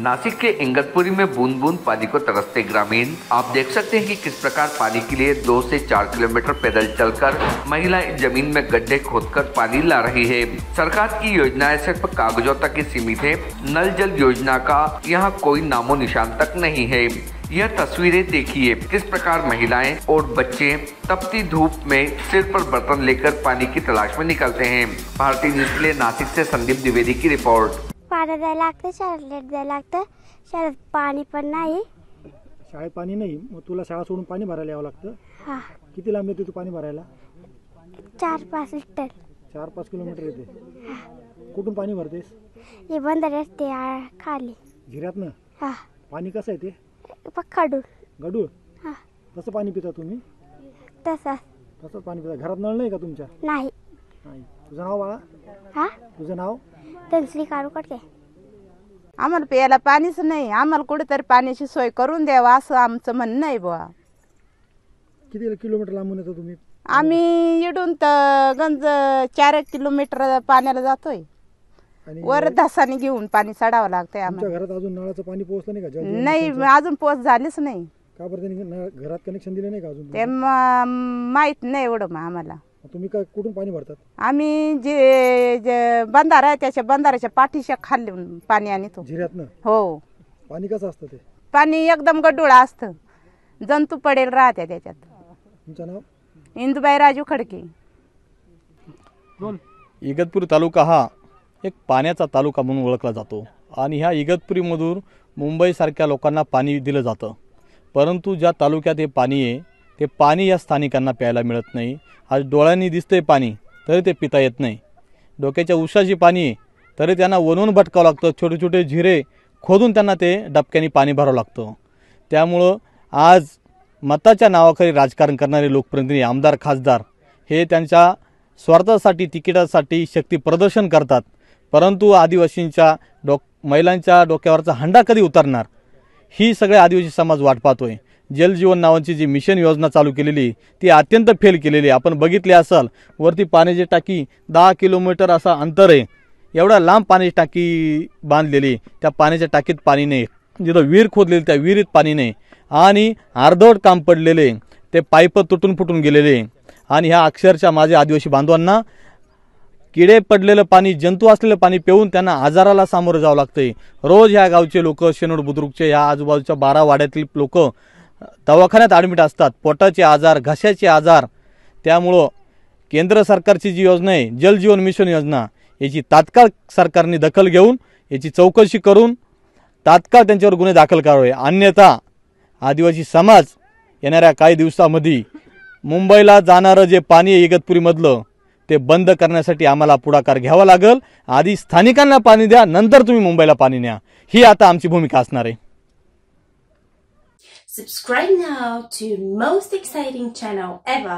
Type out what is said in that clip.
नासिक के इंगतपुरी में बूंद बूंद पानी को तरसते ग्रामीण। आप देख सकते हैं कि किस प्रकार पानी के लिए 2 से 4 किलोमीटर पैदल चलकर महिलाएं जमीन में गड्ढे खोदकर पानी ला रही है। सरकार की योजनाएं सिर्फ कागजों तक ही सीमित है। नल जल योजना का यहाँ कोई नामो निशान तक नहीं है। यह तस्वीरें देखिए किस प्रकार महिलाएं और बच्चे तपती धूप में सिर पर बर्तन लेकर पानी की तलाश में निकलते हैं। भारतीय न्यूज के लिए नासिक से संदीप द्विवेदी की रिपोर्ट। पाणी द्यायला लागतं, शाळेत लेट द्यायला लागतं, शाळेत पाणी पण नाही। शाळेत पाणी नाही, मग तुला शाळा सोडून पाणी भरायला यावं लागतं। हां, किती लांब येते तू पाणी भरायला? 4-5 लिटर। 4-5 किलोमीटर येते। कुठून पाणी भरतेस? हे बंधारे असते खाली झिऱ्यातनं। हां, पाणी कसं आहे ते? पक्काडून गडूळ। हां, कसं पाणी पिता तुम्ही? तसंच पाणी पिता। घरात नळ नाही का तुमच्या? नाही। नाही। तुझं नाव बाळा? हां, तुझं नाव? तन्सली कारुकडके। आम्हाला प्यायला पाणीच नाही, आम्हाला कुठेतरी पाण्याची सोय करून द्यावा असं आमचं म्हणणं आहे बुवा। किती किलोमीटर लांबून येतो तुम्ही? आम्ही इडून तर गंज 4 किलोमीटर पाण्याला जातोय। वर धसाने घेऊन पाणी चढावं लागतंय आम्हाला। तुमच्या घरात अजून नळाचं पाणी पोहोचलं नाही का? नाही, अजून पोच झालीच नाही। का बरं त्यांनी घरात कनेक्शन दिलं नाही का अजून? ते माहित नाही एवढं मग आम्हाला। तुम्ही काय कुठून पाणी भरतात? आम्ही जे बंधारा आहे त्याच्या बंधाऱ्याच्या पाठीशी खाली पाणी आणतो झिऱ्यातनं। हो। पाणी कसं असतं ते? पाणी एकदम गडूळा असतं, जंतू पडेल राहते त्याच्यात। तुमचं नाव? इंदुबाई राजू खडके। इगतपुरी तालुका हा एक पाण्याचा तालुका म्हणून ओळखला जातो आणि ह्या इगतपुरीमधून मुंबईसारख्या लोकांना पाणी दिलं जातं, परंतु ज्या तालुक्यात हे पाणी आहे ते पाणी या स्थानिकांना प्यायला मिळत नाही। आज डोळ्यांनी दिसतंय पाणी तरी ते पिता येत नाही। डोक्याच्या उशाची पाणी आहे तरी त्यांना वणवून भटकावं लागतं, छोटे छोटे झिरे खोदून त्यांना ते डबक्याने पाणी भरावं लागतं। त्यामुळं आज मताच्या नावाखाली राजकारण करणारे लोकप्रतिनिधी, आमदार, खासदार हे त्यांच्या स्वार्थासाठी, तिकिटासाठी शक्ती प्रदर्शन करतात, परंतु आदिवासींच्या महिलांच्या डोक्यावरचा हंडा कधी उतरणार ही सगळे आदिवासी समाज वाट पाहतोय। जल जीवन नावाची जी मिशन योजना चालू केलेली ती अत्यंत फेल केलेली। आपण बघितले असाल, वरती पाण्याची टाकी 10 किलोमीटर असा अंतर आहे, एवढा लांब पाण्याची टाकी बांधलेली, त्या पाण्याच्या टाकीत पाणी नाही। जिथं विहीर खोदलेली त्या विहिरीत पाणी नाही आणि अर्धवट काम पडलेले, ते पाईप तुटून फुटून गेलेले आणि ह्या अक्षरशः माझ्या आदिवासी बांधवांना किडे पडलेलं पाणी, जंतू असलेलं पाणी पिऊन त्यांना आजाराला सामोरं जावं लागतंय। रोज ह्या गावचे लोक, शेनोड बुद्रुकचे, ह्या आजूबाजूच्या 12 वाड्यातील लोक दवाखान्यात ॲडमिट असतात, पोटाचे आजार, घशाचे आजार। त्यामुळं केंद्र सरकारची जी योजना आहे जल जीवन मिशन योजना, याची तात्काळ सरकारने दखल घेऊन याची चौकशी करून तात्काळ त्यांच्यावर गुन्हे दाखल करावे, अन्यथा आदिवासी समाज येणाऱ्या काही दिवसामध्ये मुंबईला जाणारं जे पाणी आहे इगतपुरीमधलं ते बंद करण्यासाठी आम्हाला पुढाकार घ्यावा लागेल। आधी स्थानिकांना पाणी द्या, नंतर तुम्ही मुंबईला पाणी न्या, ही आता आमची भूमिका असणार आहे। Subscribe now to most exciting channel ever.